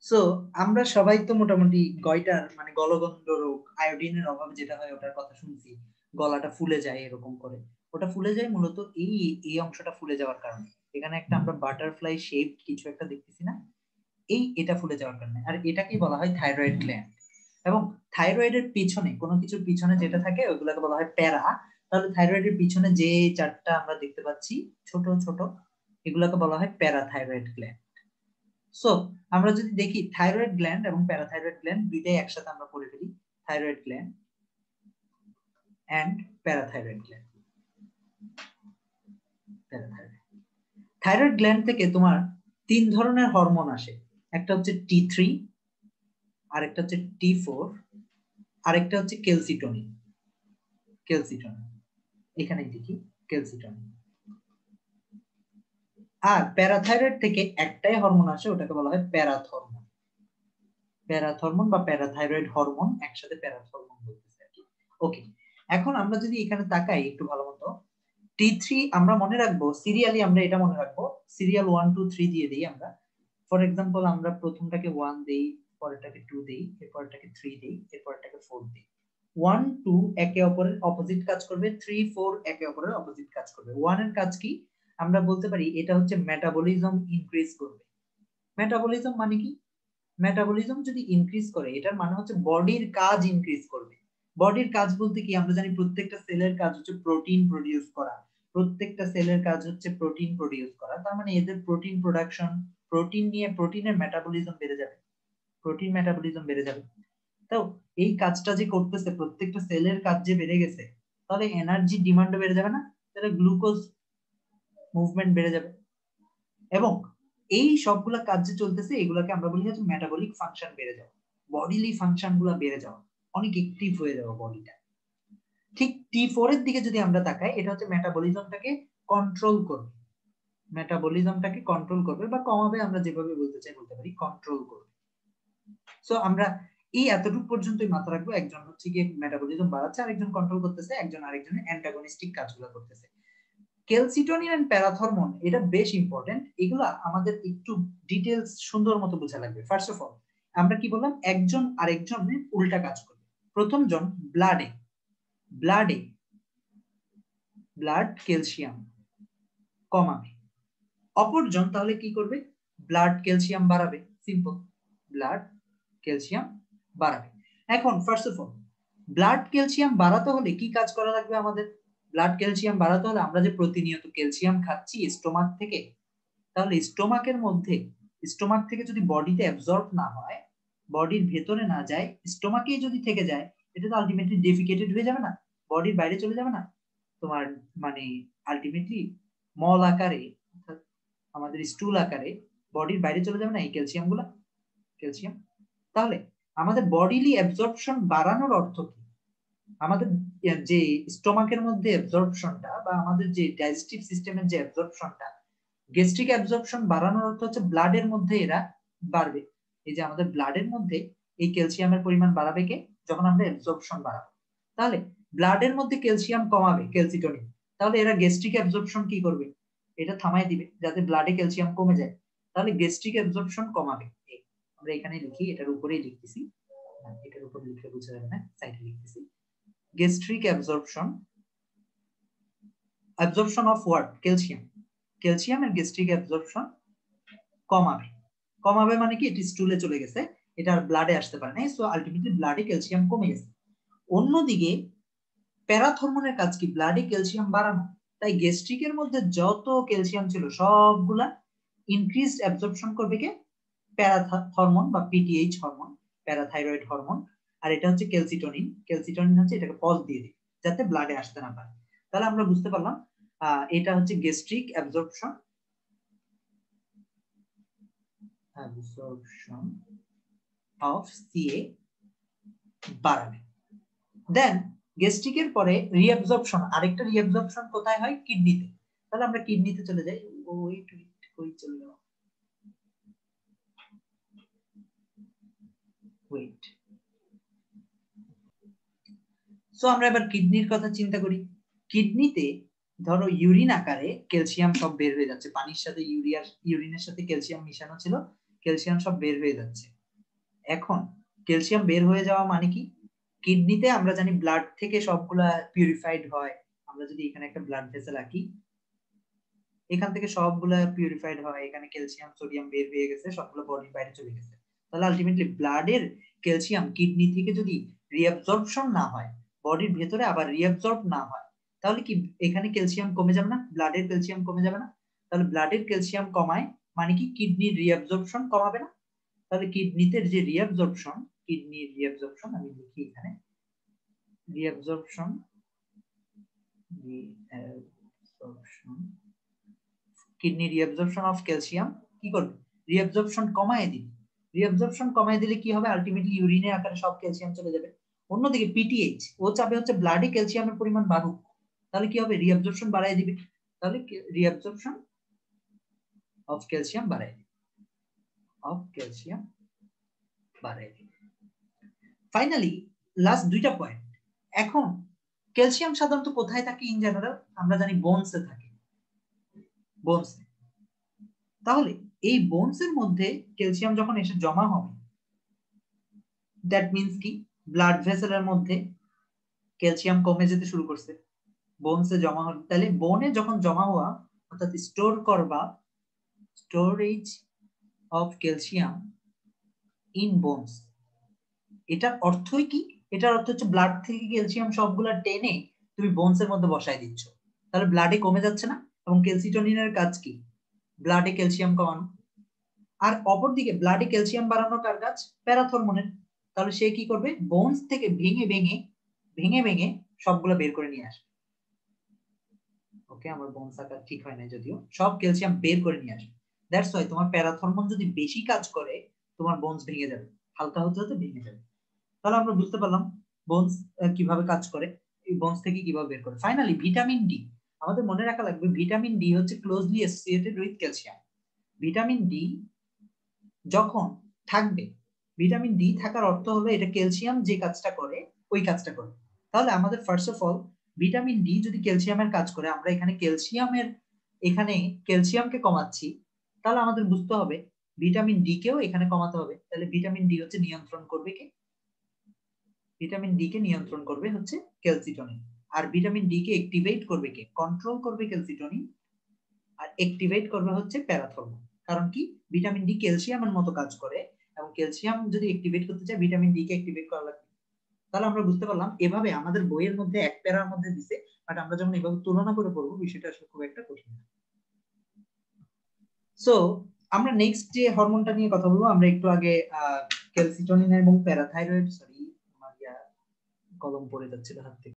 So আমরা সবাই তো মোটামুটি গয়টার মানে গলগণ্ড রোগ আয়োডিনের অভাবে যেটা হয় ওটার কথা শুনছি, গলাটা ফুলে যায় এরকম করে। ওটা ফুলে যায় মূলত এই এই অংশটা ফুলে যাওয়ার কারণে। এখানে একটা আমরা বাটারফ্লাই শেপ কিছু একটা দেখতেছি না, এটা ফুলে যাওয়ার কারণে। আর এটাকেই বলা হয় থাইরয়েড গ্ল্যান্ড। এবং থাইরয়েডের পিছনে কোনো কিছুর পিছনে যেটা থাকে ওগুলোকে বলা হয় প্যারা। তাহলে থাইরয়েডের পিছনে যে চারটা আমরা দেখতে পাচ্ছি ছোট ছোট, এগুলোকে বলা হয় প্যারাথাইরয়েড গ্ল্যান্ড। সো আমরা যদি দেখি থাইরয়েড গ্ল্যান্ড এবং প্যারাথাইরয়েড গ্ল্যান্ড দুইটাই একসাথে আমরা পড়ে ফেলি, thyroid gland and parathyroid gland. Thyroid gland থেকে তোমার তিন ধরনের হরমোন আসে, একটা হচ্ছে T3, আরেকটা হচ্ছে T4, আরেকটা হচ্ছে ক্যালসিটোনিন। ক্যালসিটোনিন এখানেই দেখি ক্যালসিটোনিন। আর প্যারাথাইরয়েড থেকে একটাই হরমোন আসে, ওটাকে বলা হয় প্যারাথরমোন। প্যারাথরমোন বা প্যারাথাইরয়েড হরমোন, একসাথে প্যারাথরমোন বলতেছে আর কি। ওকে, এখন আমরা যদি এখানে তাকাই একটু ভালো মতো, T3 আমরা মনে রাখবো সিরিয়ালি, আমরা এটা মনে রাখবো সিরিয়াল 1 2 3 দিয়ে দিই আমরা। ফর এক্সাম্পল আমরা প্রথমটাকে 1 দেই, পরেরটাকে 2 দেই, এরপরটাকে 3 দেই, এরপরটাকে 4 দেই। 1 2 একে অপরের অপোজিট কাজ করবে, 3 4 একে অপরের অপোজিট কাজ করবে। 1 এর কাজ কি আমরা বলতে পারি, এটা হচ্ছে মেটাবলিজম ইনক্রিজ করবে। মেটাবলিজম মানে কি? মেটাবলিজম যদি ইনক্রিজ করে এটার মানে হচ্ছে বডির কাজ ইনক্রিজ করবে। বডির কাজ বলতে কি আমরা জানি প্রত্যেকটা সেলের কাজ হচ্ছে প্রোটিন প্রোডিউস করা, প্রত্যেকটা সেলের কাজ হচ্ছে প্রোটিন প্রোডিউস করা। তার মানে এদের প্রোটিন প্রোডাকশন, প্রোটিন নিয়ে প্রোটিনের মেটাবলিজম বেড়ে যাবে, প্রোটিন মেটাবলিজম বেড়ে যাবে। তো এই কাজটা যে করতেছে, প্রত্যেকটা সেলের কাজ যে বেড়ে গেছে, তাহলে এনার্জি ডিমান্ডও বেড়ে যাবে না? তাহলে গ্লুকোজ মুভমেন্ট বেড়ে যাবে। এবং এই সবগুলা কাজ যে চলতেছে এগুলাকে আমরা বলি হচ্ছে মেটাবলিক ফাংশন বেড়ে যাওয়া, বডিলি ফাংশন গুলা বেড়ে যাওয়া, অনেক অ্যাক্টিভ হয়ে যাওয়া বডিটা। ঠিক T4 এর দিকে যদি আমরা তাকাই, এটা হচ্ছে মেটাবলিজমটাকে কন্ট্রোল করবে, মেটাবলিজমটাকে কন্ট্রোল করবে বা কমাবে, আমরা যেভাবে বলতে চাই বলতে পারি কন্ট্রোল করবে। সো আমরা এই এতটুকু পর্যন্তই মাথা রাখবো, একজন হচ্ছে গিয়ে মেটাবলিজম বাড়াচ্ছে, আরেকজন কন্ট্রোল করতেছে, একজন আরেকজনের অ্যান্টাগনিস্টিক কাজগুলো করতেছে। ক্যালসিটোনিন এন্ড প্যারাথরমোন এটা বেশ ইম্পর্টেন্ট, এগুলা আমাদের একটু ডিটেইলস সুন্দর মতো বোঝা লাগবে। ফার্স্ট অফ অল আমরা কি বললাম, একজন আরেকজনের উল্টা কাজ করবে। প্রথমজন ব্লাডে ব্লাডে ব্লাড ক্যালসিয়াম কমাবে, অপরজন তাহলে কি করবে, ব্লাড ক্যালসিয়াম বাড়াবে। সিম্পল, ব্লাড ক্যালসিয়াম বাড়াবে। এখন first of all blood calcium বাড়াতে হলে কি কাজ করা লাগবে আমাদের? ব্লাড ক্যালসিয়াম বাড়াতে হলে আমরা যে প্রতিনিয়ত ক্যালসিয়াম খাচ্ছি স্টোমাক থেকে, তাহলে স্টোমাকের মধ্যে, স্টোমাক থেকে যদি বডিতে অ্যাবজর্ব না হয়, বডির ভেতরে না যায়, স্টোমাকেই যদি থেকে যায়, এটা তো আলটিমেটলি ডেফিকেটেড হয়ে যাবে না, বডির বাইরে চলে যাবে না তোমার, মানে আলটিমেটলি মল আকারে, আমাদের স্টুল আকারে বডির বাইরে চলে যাবে না এই ক্যালসিয়াম গুলা, ক্যালসিয়াম। তাহলে আমাদের বডিলি অ্যাবজর্পশন বাড়ানোর অর্থ কি? আমাদের যে স্টোমাকের মধ্যে অ্যাবজর্পশনটা বা আমাদের যে ডাইজেস্টিভ সিস্টেমের যে অ্যাবজর্পশনটা, গ্যাস্ট্রিক অ্যাবজর্পশন বাড়ানোর অর্থ হচ্ছে ব্লাডের মধ্যে এরা বাড়বে। এই যে আমাদের ব্লাডের মধ্যে এই ক্যালসিয়ামের পরিমাণ বাড়াবে কে? যখন আমরা অ্যাবজর্পশন বাড়াবো। তাহলে ব্লাডের মধ্যে ক্যালসিয়াম কমাবে ক্যালসিটোনিন, তাহলে এরা গ্যাস্ট্রিক অ্যাবজর্পশন কি করবে? এটা থামাই দিবে যাতে ব্লাডে ক্যালসিয়াম কমে যায়, তাহলে গ্যাস্ট্রিক অ্যাবজর্পশন কমাবে। আমরা এখানে লিখি, এটার উপরেই লিখতেছি, এটার উপরে লিখলে বোঝা যাবে না, সাইডে লিখতেছি। Gastric absorption, absorption of what? Calcium. Calcium এর গ্যাস্ট্রিক অ্যাবজর্পশন কমাবে। কমাবে মানে কি, এটি স্টুলে চলে গেছে, এটা আর ব্লাডে আসতে পারে না, সো আলটিমেটলি ব্লাডে ক্যালসিয়াম কমে গেছে। অন্যদিকে প্যারাথরমোনের কাজ কি? ব্লাডে ক্যালসিয়াম বাড়ানো। তাই গ্যাস্ট্রিকের মধ্যে যত ক্যালসিয়াম ছিল সবগুলা ইনক্রিজড অ্যাবজর্পশন করবে কে? প্যারাথরমোন বা পিটিএইচ হরমোন, প্যারাথাইরয়েড হরমোন। আর এটা হচ্ছে ক্যালসিটোনিন, ক্যালসিটোনিন হচ্ছে এটাকে পজ দিয়ে দিবে যাতে ব্লাডে আসতে না পারে। তাহলে আমরা বুঝতে পারলাম এটা হচ্ছে gastric absorption, absorption of CA বাড়াবে। দেন গ্যাস্ট্রিকের পরে রিঅ্যাবজর্পশন, আরেকটা রিঅ্যাবজর্পশন কোথায় হয়? কিডনিতে। তাহলে আমরা কিডনিতে চলে যাই, ওয়েট কই চলে যাও, ওয়েট। সো আমরা এবার কিডনির কথা চিন্তা করি। কিডনিতে ধরো ইউরিন আকারে ক্যালসিয়াম সব বের হয়ে যাচ্ছে, পানির সাথে ইউরিনের সাথে ক্যালসিয়াম মিশানো ছিল, ক্যালসিয়াম সব বের হয়ে যাচ্ছে। এখন ক্যালসিয়াম বের হয়ে যাওয়া মানে কি, কিডনিতে আমরা জানি ব্লাড থেকে সবগুলা পিউরিফাইড হয়। আমরা যদি এখানে একটা ব্লাড ভেসেল আঁকি, এখান থেকে সবগুলা পিউরিফাইড হয়, এখানে ক্যালসিয়াম সোডিয়াম বের হয়ে গেছে, সবগুলো বডির বাইরে চলে গেছে। তাহলে আলটিমেটলি ব্লাডের ক্যালসিয়াম কিডনি থেকে যদি রিঅ্যাবজর্পশন না হয়, বডির ভেতরে আবার রিঅ্যাবজর্ব না হয়, তাহলে কি এখানে ক্যালসিয়াম কমে যাবে না? ব্লাডের ক্যালসিয়াম কমে যাবে না? তাহলে ব্লাডের ক্যালসিয়াম কমায় মানে কি কিডনির রিঅ্যাবজর্পশন কমাবে না? তাহলে কিডনিতে যে রিঅ্যাবজর্পশন, কিডনির রিঅ্যাবজর্পশন আমি লিখি এখানে, reabsorption kidney reabsorption of calcium কি করবে? রিঅ্যাবজর্পশন কমায় দিবে। রিঅ্যাবজর্পশন কমায় দিলে কি হবে? আলটিমেটলি ইউরিনের আকারে সব ক্যালসিয়াম চলে যাবে। অন্যদিকে পিটিএইচ ও চাবে হচ্ছে ব্লাডে ক্যালসিয়ামের পরিমাণ বাড়ুক, তাহলে কি হবে? রিঅ্যাবজর্পশন বাড়ায় দিবে। তাহলে রিঅ্যাবজর্পশন অফ ক্যালসিয়াম বাড়ায় দিবে, অফ ক্যালসিয়াম বাড়ায় দিবে। ফাইনালি লাস্ট দুইটা পয়েন্ট। এখন ক্যালসিয়াম সাধারণত কোথায় থাকে ইন জেনারেল? আমরা জানি বোনসে থাকে, বোনসে। তাহলে এই বোনসের মধ্যে ক্যালসিয়াম যখন এসে জমা হবে, দ্যাট মিন্স কি ব্লাড ভেসেলের মধ্যে ক্যালসিয়াম কমে যেতে শুরু করছে, বোনসে জমা হবে। তাহলে বোনে যখন জমা হওয়া অর্থাৎ স্টোর করবা, storage of calcium in bones, এটার অর্থই কি? এটার অর্থ হচ্ছে ব্লাড থেকে ক্যালসিয়াম সবগুলা টেনে তুমি বোনসের মধ্যে বসায় দিচ্ছ। তাহলে ব্লাডে কমে যাচ্ছে না? এবং ক্যালসিটোনিনের কাজ কি? ব্লাডে ক্যালসিয়াম কমানো। আর অপরদিকে ব্লাডে ক্যালসিয়াম বাড়ানো কার কাজ? প্যারাথরমোনের। তাহলে সে কি করবে? বোনস থেকে ভেঙে ভেঙে ভেঙে ভেঙে সবগুলো বের করে নিয়ে আসবে। ওকে, আমার বোনস আঁকা ঠিক হয় না যদিও, সব ক্যালসিয়াম বের করে নিয়ে আসবে। দ্যাটস ওয়াই তোমার প্যারাথরমোন যদি বেশি কাজ করে তোমার বোনস ভেঙে যাবে, হালকা হতে হতে ভেঙে যাবে। তাহলে আমরা বুঝতে পারলাম বোনস কিভাবে কাজ করে, এই বোনস থেকে কিভাবে বের করে। ফাইনালি ভিটামিন ডি, আমাদের মনে রাখা লাগবে ভিটামিন ডি হচ্ছে closely associated with calcium. Vitamin D যখন থাকবে, ভিটামিন ডি থাকার অর্থ হলো এটা ক্যালসিয়াম যে কাজটা করে ওই কাজটা করে। তাহলে আমাদের first of all vitamin D যদি ক্যালসিয়ামের কাজ করে, আমরা এখানে ক্যালসিয়ামকে কমাচ্ছি, তাহলে আমাদের বুঝতে হবে ভিটামিন ডি কেও এখানে কমাতে হবে। তাহলে ভিটামিন ডি হচ্ছে নিয়ন্ত্রণ করবে কে? ভিটামিন ডি কে নিয়ন্ত্রণ করবে হচ্ছে ক্যালসিটোনিন। আর ভিটামিন ডি কে অ্যাক্টিভেট করবে কে? কন্ট্রোল করবে ক্যালসিটোনিন, আর অ্যাক্টিভেট করবে হচ্ছে প্যারাথরমোন। কারণ কি? ভিটামিন ডি ক্যালসিয়ামের মতো কাজ করে, এবং ক্যালসিয়াম যদি অ্যাক্টিভেট করতে চায় ভিটামিন ডি কে অ্যাক্টিভেট করা লাগবে। তাহলে আমরা বুঝতে পারলাম এভাবে আমাদের বইয়ের মধ্যে এক প্যারার মধ্যে দিছে, বাট আমরা যখন এভাবে তুলনা করে পড়বো বিষয়টা আসলে খুব একটা কঠিন। সো আমরা নেক্সট যে হরমোনটা নিয়ে কথা বলবো, আমরা একটু আগে ক্যালসিটোনিন এবং প্যারাথাইরয়েড, সরি আমার কলম পড়ে যাচ্ছিল হাত থেকে।